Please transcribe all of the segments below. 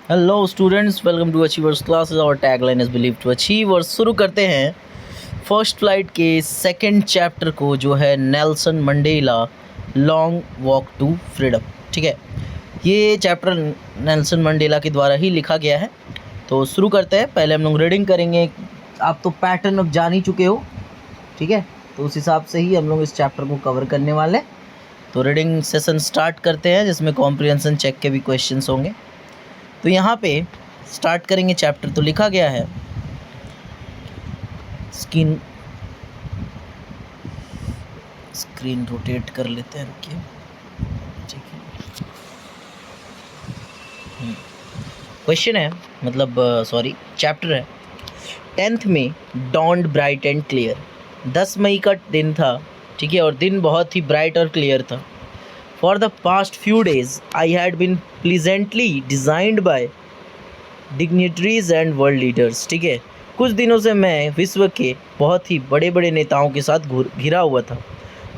Hello students, welcome to achievers classes. और tagline is believe to achieve. और शुरू करते हैं फर्स्ट फ्लाइट के सेकंड चैप्टर को, जो है Nelson Mandela long walk to freedom. ठीक है, ये चैप्टर नेल्सन मंडेला के द्वारा ही लिखा गया है। तो शुरू करते हैं। पहले हम लोग रीडिंग करेंगे। आप तो पैटर्न अब जान ही चुके हो, ठीक है, तो उस हिसाब से ही हम लोग इस चैप्टर को कवर करने वाले। तो रीडिंग सेशन स्टार्ट करते हैं, जिसमें कॉम्प्रिहेंशन चेक के भी क्वेश्चंस होंगे। तो यहाँ पे स्टार्ट करेंगे चैप्टर। तो लिखा गया है, स्क्रीन रोटेट कर लेते हैं, रुकिए, ठीक है। क्वेश्चन है, मतलब सॉरी चैप्टर है। 10th में डॉन्ड ब्राइट एंड क्लियर। 10 मई का दिन था, ठीक है, और दिन बहुत ही ब्राइट और क्लियर था। For the past few days I had been pleasantly besieged by dignitaries and world leaders. ठीक है, कुछ दिनों से मैं विश्व के बहुत ही बड़े बड़े नेताओं के साथ घिरा हुआ था।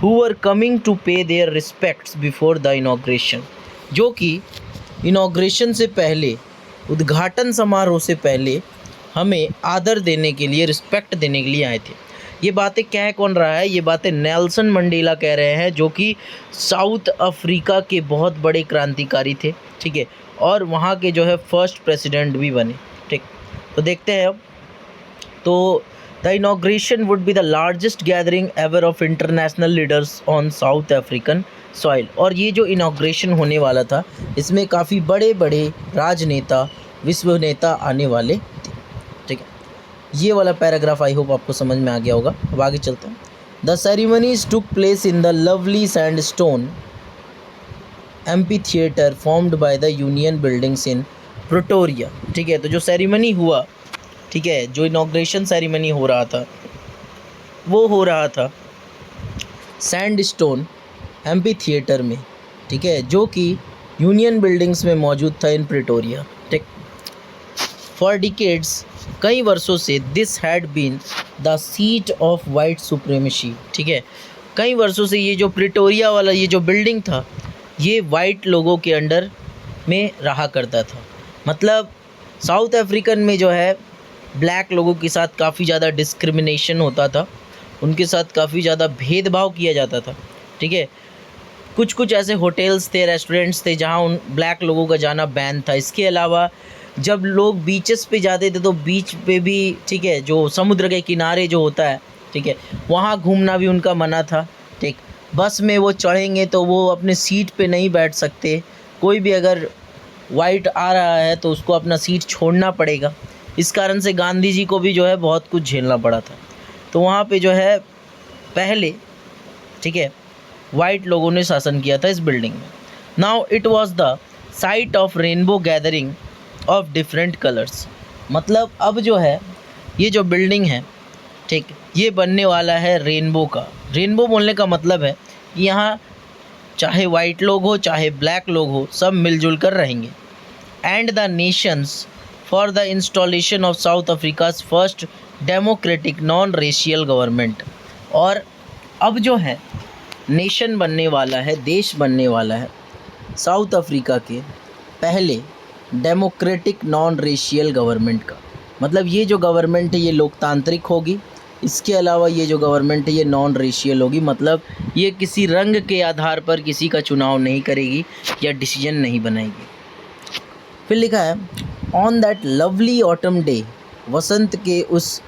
Who were coming to pay their respects before the inauguration, जो कि इनॉग्रेशन से पहले, उद्घाटन समारोह से पहले हमें आदर देने के लिए, रिस्पेक्ट देने के लिए आए थे। ये बातें कह कौन रहा है? ये बातें नेल्सन मंडेला कह रहे हैं, जो कि साउथ अफ्रीका के बहुत बड़े क्रांतिकारी थे, ठीक है, और वहाँ के जो है फर्स्ट प्रेसिडेंट भी बने। ठीक, तो देखते हैं अब। तो the inauguration would be the largest gathering ever of international leaders on south African soil. और ये जो इनॉग्रेशन होने वाला था, इसमें काफ़ी बड़े बड़े राजनेता, विश्व नेता आने वाले थे। ठीक है, ये वाला पैराग्राफ आई होप आपको समझ में आ गया होगा। अब आगे चलते हैं। The ceremonies took place in the lovely sandstone amphi theatre formed by the union buildings in Pretoria. ठीक है, तो जो सेरेमनी हुआ, ठीक है, जो इनॉग्रेशन सेरेमनी हो रहा था, वो हो रहा था सैंडस्टोन एम्पी थिएटर में, ठीक है, जो कि यूनियन बिल्डिंग्स में मौजूद था इन प्रिटोरिया। ठीक, फॉर डिकेड्स, कई वर्षों से, this had been the seat of white supremacy. ठीक है, कई वर्षों से ये जो प्रिटोरिया वाला ये जो बिल्डिंग था, ये वाइट लोगों के अंडर में रहा करता था। मतलब साउथ अफ्रीकन में जो है ब्लैक लोगों के साथ काफ़ी ज़्यादा डिस्क्रिमिनेशन होता था, उनके साथ काफ़ी ज़्यादा भेदभाव किया जाता था। ठीक है, कुछ कुछ ऐसे होटल्स थे, रेस्टोरेंट्स थे, जहाँ उन ब्लैक लोगों का जाना बैन था। इसके अलावा जब लोग बीचेस पे जाते थे, तो बीच पे भी, ठीक है, जो समुद्र के किनारे जो होता है, ठीक है, वहाँ घूमना भी उनका मना था। ठीक, बस में वो चढ़ेंगे तो वो अपने सीट पे नहीं बैठ सकते। कोई भी अगर वाइट आ रहा है तो उसको अपना सीट छोड़ना पड़ेगा। इस कारण से गांधी जी को भी जो है बहुत कुछ झेलना पड़ा था। तो वहाँ पे जो है पहले, ठीक है, वाइट लोगों ने शासन किया था इस बिल्डिंग में। Now it was the site of rainbow gathering of different colours. मतलब अब जो है ये जो बिल्डिंग है, ठीक, ये बनने वाला है रेनबो का। रेनबो बोलने का मतलब है कि यहाँ चाहे वाइट लोग हो चाहे ब्लैक लोग हो, सब मिलजुल कर रहेंगे। And the Nations for the installation of south Africa's first democratic non racial government. और अब जो है नेशन बनने वाला है, देश बनने वाला है साउथ अफ्रीका के पहले डेमोक्रेटिक नॉन रेशियल गवर्नमेंट का। मतलब ये जो गवर्नमेंट है ये लोकतांत्रिक होगी। इसके अलावा ये जो गवर्नमेंट है ये नॉन रेशियल होगी, मतलब ये किसी रंग के आधार पर किसी का चुनाव नहीं करेगी या डिसीजन नहीं बनाएगी। फिर लिखा है, on that lovely autumn day, वसंत के उस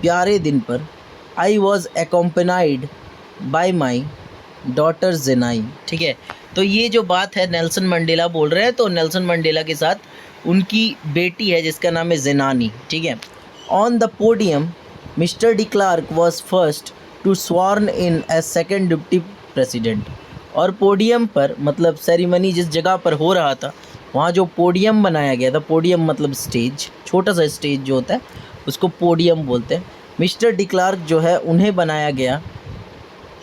प्यारे दिन पर, I was accompanied by my daughter Zenani. ठीक है, तो ये जो बात है नेल्सन मंडेला बोल रहे हैं, तो नेल्सन मंडेला के साथ उनकी बेटी है जिसका नाम है जेनानी। ठीक है, on the podium Mr de Klerk was first to sworn in as second deputy president. और पोडियम पर, मतलब सेरेमनी जिस जगह पर हो रहा था, वहाँ जो पोडियम बनाया गया था, पोडियम मतलब स्टेज, छोटा सा स्टेज जो होता है उसको पोडियम बोलते हैं। मिस्टर डी क्लार्क जो है उन्हें बनाया गया,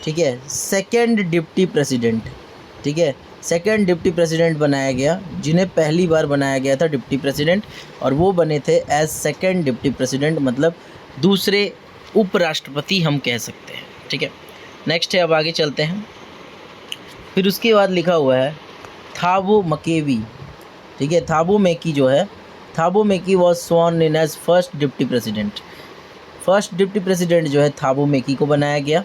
ठीक है, सेकेंड डिप्टी प्रेसिडेंट। ठीक है, सेकेंड डिप्टी प्रेसिडेंट बनाया गया, जिन्हें पहली बार बनाया गया था डिप्टी प्रेसिडेंट, और वो बने थे एज सेकेंड डिप्टी प्रेसिडेंट, मतलब दूसरे उपराष्ट्रपति हम कह सकते हैं। ठीक है, नेक्स्ट है, अब आगे चलते हैं। फिर उसके बाद लिखा हुआ है थाबो मकेवी ठीक है। थाबो मेकी जो है, Thabo Mbeki was sworn in as first deputy president. First deputy president जो है थाबो मेकी को बनाया गया।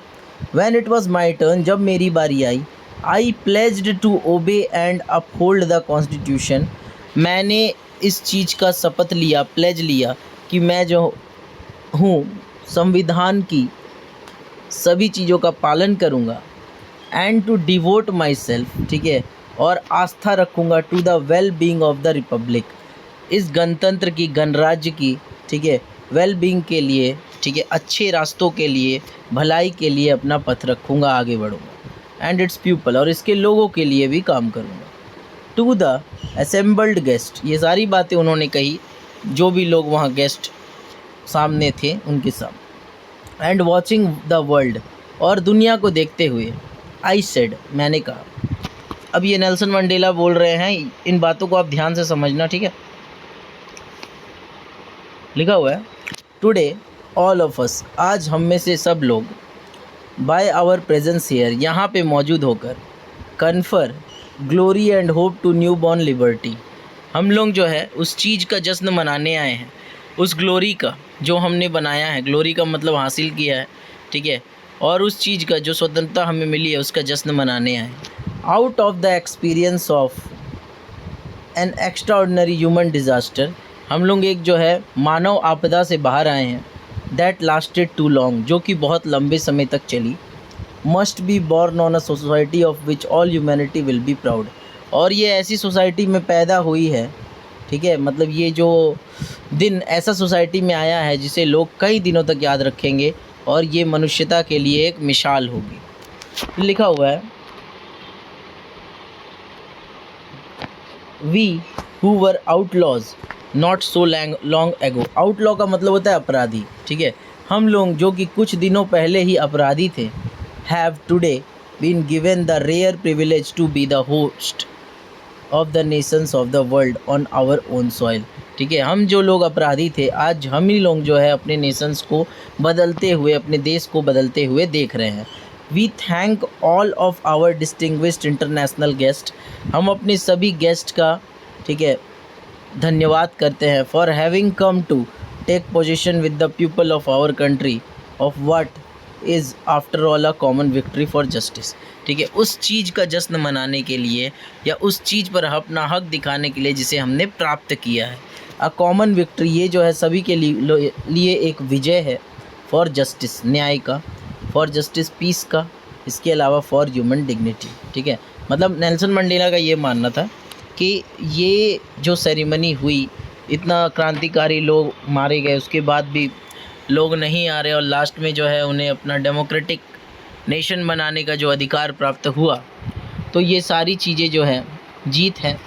When it was my turn, जब मेरी बारी आई, I pledged to obey and uphold the constitution. मैंने इस चीज़ का शपथ लिया, प्लेज लिया कि मैं जो हूँ संविधान की सभी चीज़ों का पालन करूँगा। And to devote myself, ठीक है, और आस्था रखूँगा to the well being of the republic, इस गणतंत्र की, गणराज्य की, ठीक है, वेल बींग के लिए, ठीक है, अच्छे रास्तों के लिए, भलाई के लिए अपना पथ रखूँगा, आगे बढ़ूँगा। एंड इट्स पीपल, और इसके लोगों के लिए भी काम करूँगा। टू द असेंबल्ड गेस्ट, ये सारी बातें उन्होंने कही जो भी लोग वहाँ गेस्ट सामने थे उनके सामने। एंड वॉचिंग द वर्ल्ड, और दुनिया को देखते हुए, आई सेड, मैंने कहा। अब ये नेल्सन मंडेला बोल रहे हैं, इन बातों को आप ध्यान से समझना, ठीक है। लिखा हुआ है, टुडे ऑल ऑफ अस, आज हम में से सब लोग, बाय आवर प्रेजेंस हियर, यहाँ पे मौजूद होकर, confer glory and hope to new born liberty, हम लोग जो है उस चीज़ का जश्न मनाने आए हैं, उस ग्लोरी का जो हमने बनाया है, ग्लोरी का मतलब हासिल किया है, ठीक है, और उस चीज़ का जो स्वतंत्रता हमें मिली है उसका जश्न मनाने आए हैं। Out of the experience of N extraordinary human disaster, हम लोग एक जो है मानव आपदा से बाहर आए हैं। दैट लास्टेड टू लॉन्ग, जो कि बहुत लंबे समय तक चली। Must be born on a society of which all humanity will be proud, और ये ऐसी सोसाइटी में पैदा हुई है, ठीक है, मतलब ये जो दिन ऐसा सोसाइटी में आया है जिसे लोग कई दिनों तक याद रखेंगे, और ये मनुष्यता के लिए एक मिसाल होगी। लिखा हुआ है, we who were outlaws not so long ago, outlaw का मतलब होता है अपराधी, ठीक है, हम लोग जो कि कुछ दिनों पहले ही अपराधी थे, have today been given the rare privilege to be the host of the nations of the world on our own soil, ठीक है, हम जो लोग अपराधी थे, आज हम ही लोग जो है अपने नेशंस को बदलते हुए, अपने देश को बदलते हुए देख रहे हैं। We thank all of our distinguished international guest, हम अपने सभी गेस्ट का, ठीक है, धन्यवाद करते हैं। For having come to take position with the people of our country of what is after all a common victory for justice, ठीक है, उस चीज़ का जश्न मनाने के लिए या उस चीज़ पर अपना हक दिखाने के लिए जिसे हमने प्राप्त किया है। अ कॉमन विक्ट्री, ये जो है सभी के लिए एक विजय है। फॉर जस्टिस, न्याय का, फॉर जस्टिस पीस का, इसके अलावा फॉर ह्यूमन डिग्निटी, ठीक है। मतलब नेल्सन मंडेला का ये मानना था कि ये जो सेरेमनी हुई, इतना क्रांतिकारी लोग मारे गए, उसके बाद भी लोग नहीं आ रहे, और लास्ट में जो है उन्हें अपना डेमोक्रेटिक नेशन बनाने का जो अधिकार प्राप्त हुआ, तो ये सारी चीज़ें जो है जीत है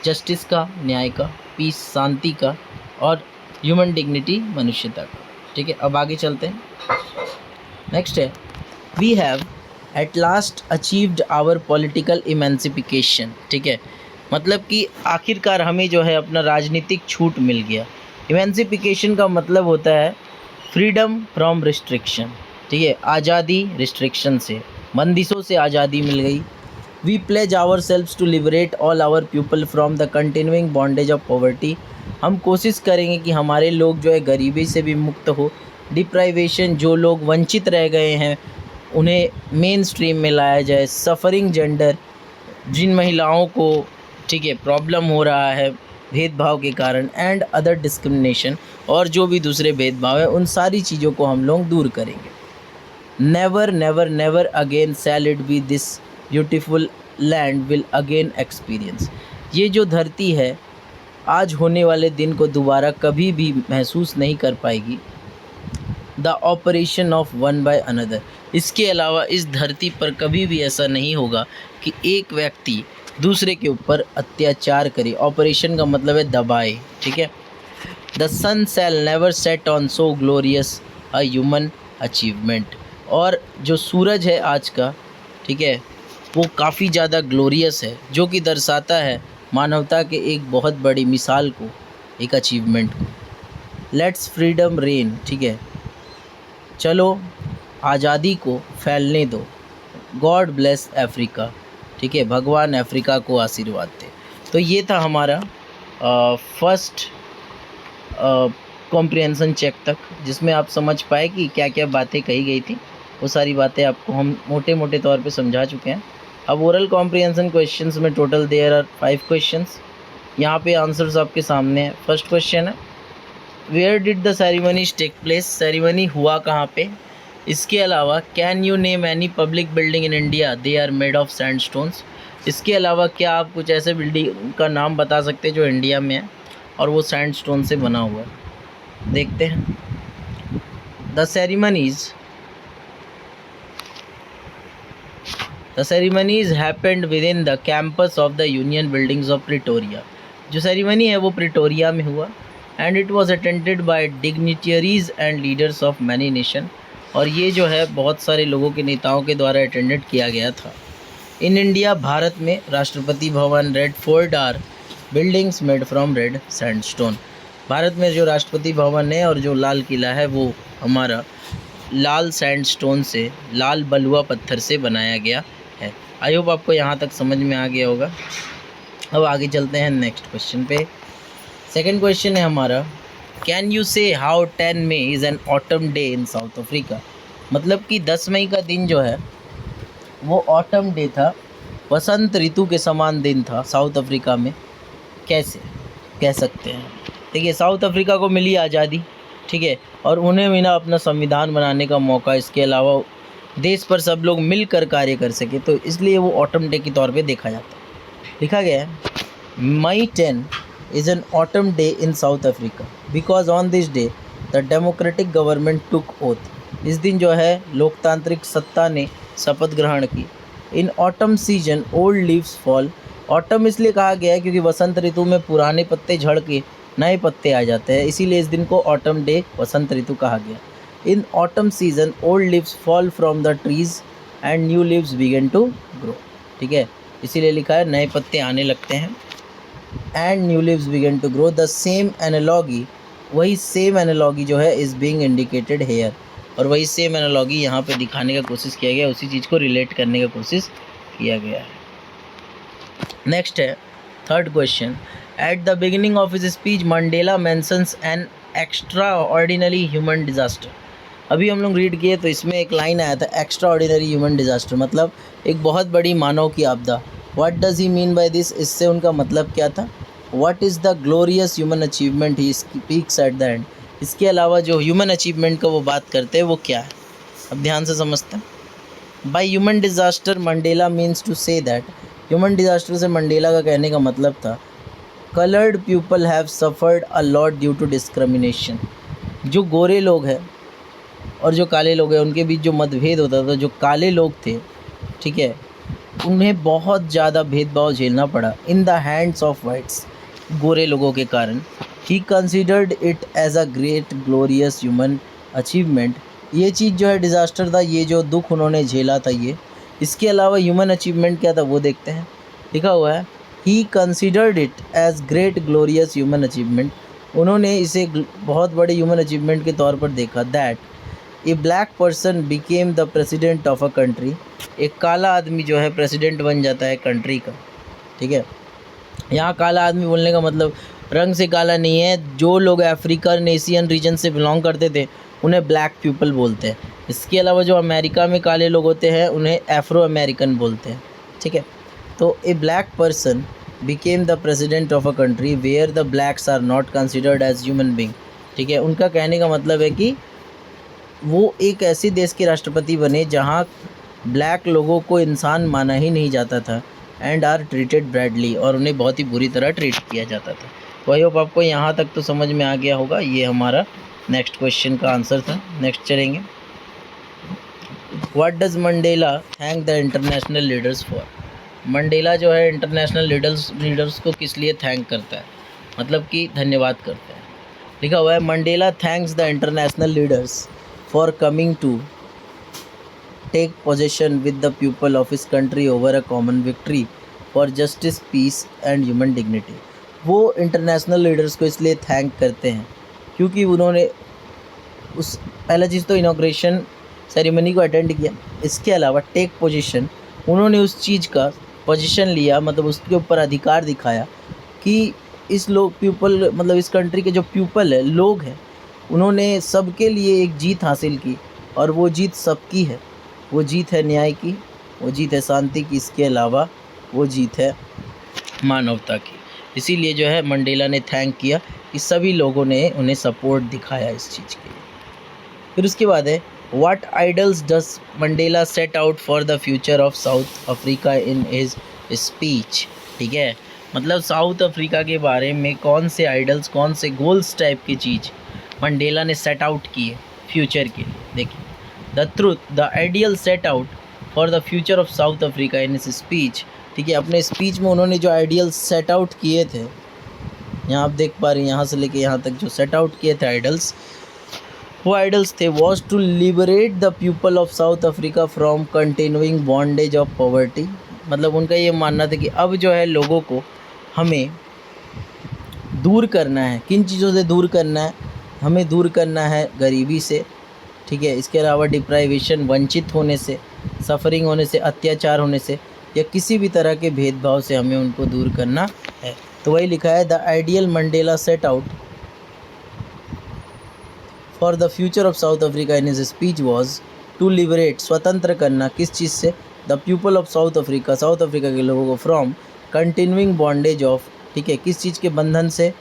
जस्टिस का, न्याय का, पीस शांति का, और ह्यूमन डिग्निटी मनुष्यता का, ठीक है। अब आगे चलते हैं। नेक्स्ट है, we have at last achieved our political emancipation, ठीक है, मतलब कि आखिरकार हमें जो है अपना राजनीतिक छूट मिल गया। इमेंसिफिकेशन का मतलब होता है फ्रीडम फ्रॉम रिस्ट्रिक्शन, ठीक है, आज़ादी रिस्ट्रिक्शन से, बंदिशों से आज़ादी मिल गई। We pledge ourselves to liberate all our people from the continuing bondage of poverty, हम कोशिश करेंगे कि हमारे लोग जो है गरीबी से भी मुक्त हो। डिप्राइवेशन, जो लोग वंचित रह गए हैं उन्हें मेन स्ट्रीम में लाया जाए। सफ़रिंग जेंडर, जिन महिलाओं को, ठीक है, प्रॉब्लम हो रहा है भेदभाव के कारण, एंड अदर डिस्क्रिमिनेशन, और जो भी दूसरे भेदभाव है उन सारी चीज़ों को हम लोग दूर करेंगे। Never never never again shall it be this beautiful land will again experience, ये जो धरती है आज होने वाले दिन को दोबारा कभी भी महसूस नहीं कर पाएगी। The operation of one by another, इसके अलावा इस धरती पर कभी भी ऐसा नहीं होगा कि एक व्यक्ति दूसरे के ऊपर अत्याचार करे। ऑपरेशन का मतलब है दबाए, ठीक है। The sun shall never set on so glorious a human achievement, और जो सूरज है आज का, ठीक है, वो काफ़ी ज़्यादा ग्लोरियस है, जो कि दर्शाता है मानवता के एक बहुत बड़ी मिसाल को, एक अचीवमेंट को। लेट्स फ्रीडम रेन, ठीक है, चलो आज़ादी को फैलने दो। गॉड ब्लेस अफ्रीका, ठीक है, भगवान अफ्रीका को आशीर्वाद दे। तो ये था हमारा फर्स्ट कॉम्प्रिहेंशन चेक तक, जिसमें आप समझ पाए कि क्या क्या बातें कही गई थी। वो सारी बातें आपको हम मोटे मोटे तौर पे समझा चुके हैं। अब ओरल कॉम्प्रिहेंशन क्वेश्चंस में टोटल देयर आर 5 क्वेश्चंस। यहाँ पे आंसर्स आपके सामने हैं। फर्स्ट क्वेश्चन है, where did the ceremonies take place? Ceremony हुआ कहाँ पे? इसके अलावा can you name any public building in India they are made of sandstones? इसके अलावा क्या आप कुछ ऐसे बिल्डिंग का नाम बता सकते हैं जो इंडिया में है और वो सैंडस्टोन से बना हुआ है? देखते हैं। The ceremonies happened with in the campus of the union buildings of Pretoria. जो सेरेमनी है वो प्रिटोरिया में हुआ। And it was attended by dignitaries and leaders of many nation. और ये जो है बहुत सारे लोगों के नेताओं के द्वारा अटेंडेड किया गया था। इन इंडिया, भारत में Rashtrapati Bhavan, Red Fort are buildings made from red sandstone. Bharat में जो राष्ट्रपति भवन है और जो लाल किला है वो हमारा लाल सैंडस्टोन से, लाल बलुआ पत्थर से बनाया गया है। आई होप आपको यहाँ तक समझ में आ गया होगा। अब आगे चलते हैं नेक्स्ट क्वेश्चन पे। सेकंड क्वेश्चन है हमारा, can you say how 10 May is an autumn day in South Africa? मतलब कि 10 मई का दिन जो है वो ऑटम डे था, वसंत ऋतु के समान दिन था साउथ अफ्रीका में। कैसे कह सकते हैं? देखिए, साउथ अफ्रीका को मिली आज़ादी, ठीक है, और उन्हें मिला अपना संविधान बनाने का मौका। इसके अलावा देश पर सब लोग मिलकर कार्य कर सके, तो इसलिए वो ऑटम डे के तौर पे देखा जाता है। लिखा गया है, मई 10 is an autumn day in South Africa because on this day the democratic government took oath. इस दिन जो है लोकतांत्रिक सत्ता ने शपथ ग्रहण की। इन autumn season old leaves fall. Autumn इसलिए कहा गया है क्योंकि वसंत ऋतु में पुराने पत्ते झड़ के नए पत्ते आ जाते हैं, इसीलिए इस दिन को ऑटम डे, वसंत ऋतु कहा गया। In autumn season old leaves fall from the trees and new leaves begin to grow. ठीक है, इसीलिए लिखा है नए पत्ते आने लगते हैं and new leaves begin to grow. The same analogy, वही सेम एनालॉगी जो है इज़ बीइंग इंडिकेटेड हेयर, और वही सेम एनालॉगी यहाँ पे दिखाने का कोशिश किया गया, उसी चीज़ को रिलेट करने का कोशिश किया गया है। नेक्स्ट है third question, at the beginning of his speech Mandela mentions an extra ordinary human disaster. अभी हम लोग रीड किए तो इसमें एक लाइन आया था, एक्स्ट्रा ऑर्डिनरी ह्यूमन डिजास्टर, मतलब एक बहुत बड़ी मानव की आपदा। What does he mean by this? इससे उनका मतलब क्या था? What is the glorious human achievement he speaks at the end? इसके अलावा जो ह्यूमन अचीवमेंट का वो बात करते हैं वो क्या है? अब ध्यान से समझते हैं। By human disaster Mandela means to say that, human disaster से मंडेला का कहने का मतलब था, coloured people have suffered a lot due to discrimination. जो गोरे लोग हैं और जो काले लोग हैं उनके बीच जो मतभेद होता था, जो काले लोग थे, ठीक है, उन्हें बहुत ज़्यादा भेदभाव झेलना पड़ा in the hands of whites, गोरे लोगों के कारण। He considered it as a great glorious human achievement. ये चीज़ जो है डिज़ास्टर था, ये जो दुख उन्होंने झेला था ये। इसके अलावा ह्यूमन अचीवमेंट क्या था वो देखते हैं। लिखा हुआ है, he considered it as great glorious human achievement. उन्होंने इसे बहुत बड़े ह्यूमन अचीवमेंट के तौर पर देखा। That A black person became the president of a country. एक काला आदमी जो है प्रेसिडेंट बन जाता है कंट्री का। ठीक है, यहाँ काला आदमी बोलने का मतलब रंग से काला नहीं है। जो लोग अफ्रीकन एशियन रीजन से बिलोंग करते थे उन्हें ब्लैक पीपल बोलते हैं। इसके अलावा जो अमेरिका में काले लोग होते हैं उन्हें एफ्रो अमेरिकन बोलते हैं। ठीक है, तो a black person became the president of a country where the blacks are not considered as human being. ठीक है, उनका कहने का मतलब है कि वो एक ऐसे देश के राष्ट्रपति बने जहाँ ब्लैक लोगों को इंसान माना ही नहीं जाता था एंड आर ट्रीटेड बैडली, और उन्हें बहुत ही बुरी तरह ट्रीट किया जाता था। तो आई होप आपको यहाँ तक तो समझ में आ गया होगा। ये हमारा नेक्स्ट क्वेश्चन का आंसर था। नेक्स्ट चलेंगे, what does Mandela thank the international leaders for? Mandela जो है इंटरनेशनल लीडर्स को किस लिए थैंक करता है, मतलब कि धन्यवाद करता है। लिखा हुआ है, Mandela thanks the international leaders for coming to take possession with the people of his country over a common victory for justice, peace and human dignity। वो इंटरनेशनल लीडर्स को इसलिए थैंक करते हैं क्योंकि उन्होंने उस पहला चीज़ तो इनॉग्रेशन सेरेमनी को अटेंड किया। इसके अलावा टेक पोजीशन, उन्होंने उस चीज़ का पोजीशन लिया, मतलब उसके ऊपर अधिकार दिखाया कि इस लोग पीपल मतलब इस कंट्री के जो पीपल है, लोग हैं, उन्होंने सबके लिए एक जीत हासिल की और वो जीत सबकी है। वो जीत है न्याय की, वो जीत है शांति की, इसके अलावा वो जीत है मानवता की। इसीलिए जो है मंडेला ने थैंक किया कि सभी लोगों ने उन्हें सपोर्ट दिखाया इस चीज़ के लिए। फिर उसके बाद है what idols does Mandela set out for the future of South Africa in his speech. ठीक है, मतलब साउथ अफ्रीका के बारे में कौन से आइडल्स, कौन से गोल्स टाइप की चीज़ मंडेला ने सेट आउट किए फ्यूचर के लिए। देखिए, the truth the ideal set out for the future of South Africa in his speech. ठीक है, अपने स्पीच में उन्होंने जो आइडियल सेट आउट किए थे, यहाँ आप देख पा रहे हैं, यहाँ से लेके यहाँ तक जो सेट आउट किए थे आइडल्स, वो आइडल्स थे was to liberate the people of South Africa from continuing bondage of poverty. मतलब उनका ये मानना था कि अब जो है लोगों को हमें दूर करना है, किन चीज़ों से दूर करना है, हमें दूर करना है गरीबी से। ठीक है, इसके अलावा डिप्राइवेशन, वंचित होने से, सफरिंग होने से, अत्याचार होने से या किसी भी तरह के भेदभाव से हमें उनको दूर करना है। तो वही लिखा है, the ideal Mandela set out for the future of South Africa in his speech was to liberate, स्वतंत्र करना, किस चीज़ से, the people of South Africa, South Africa के लोगों को, फ्रॉम कंटिन्यूइंग बॉन्डेज ऑफ, ठीक है, किस चीज़ के बंधन से,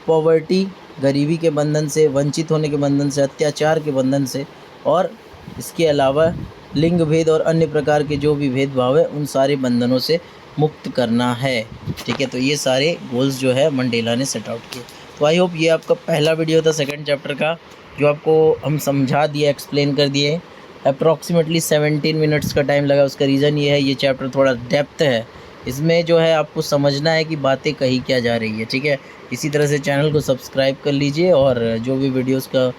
पॉवर्टी, गरीबी के बंधन से, वंचित होने के बंधन से, अत्याचार के बंधन से, और इसके अलावा लिंग भेद और अन्य प्रकार के जो भी भेदभाव है उन सारे बंधनों से मुक्त करना है। ठीक है, तो ये सारे गोल्स जो है मंडेला ने सेट आउट किए। तो आई होप ये आपका पहला वीडियो था सेकंड चैप्टर का, जो आपको हम समझा दिए, एक्सप्लेन कर दिए। अप्रॉक्सीमेटली 17 मिनट्स का टाइम लगा। उसका रीज़न ये है, ये चैप्टर थोड़ा डेप्थ है, इसमें जो है आपको समझना है कि बातें कही क्या जा रही है। ठीक है, इसी तरह से चैनल को सब्सक्राइब कर लीजिए और जो भी वीडियोस का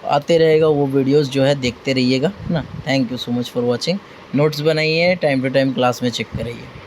आते रहेगा वो वीडियोस जो है देखते रहिएगा ना। Thank you so much for watching. Notes बनाइए, टाइम टू टाइम क्लास में चेक करिए।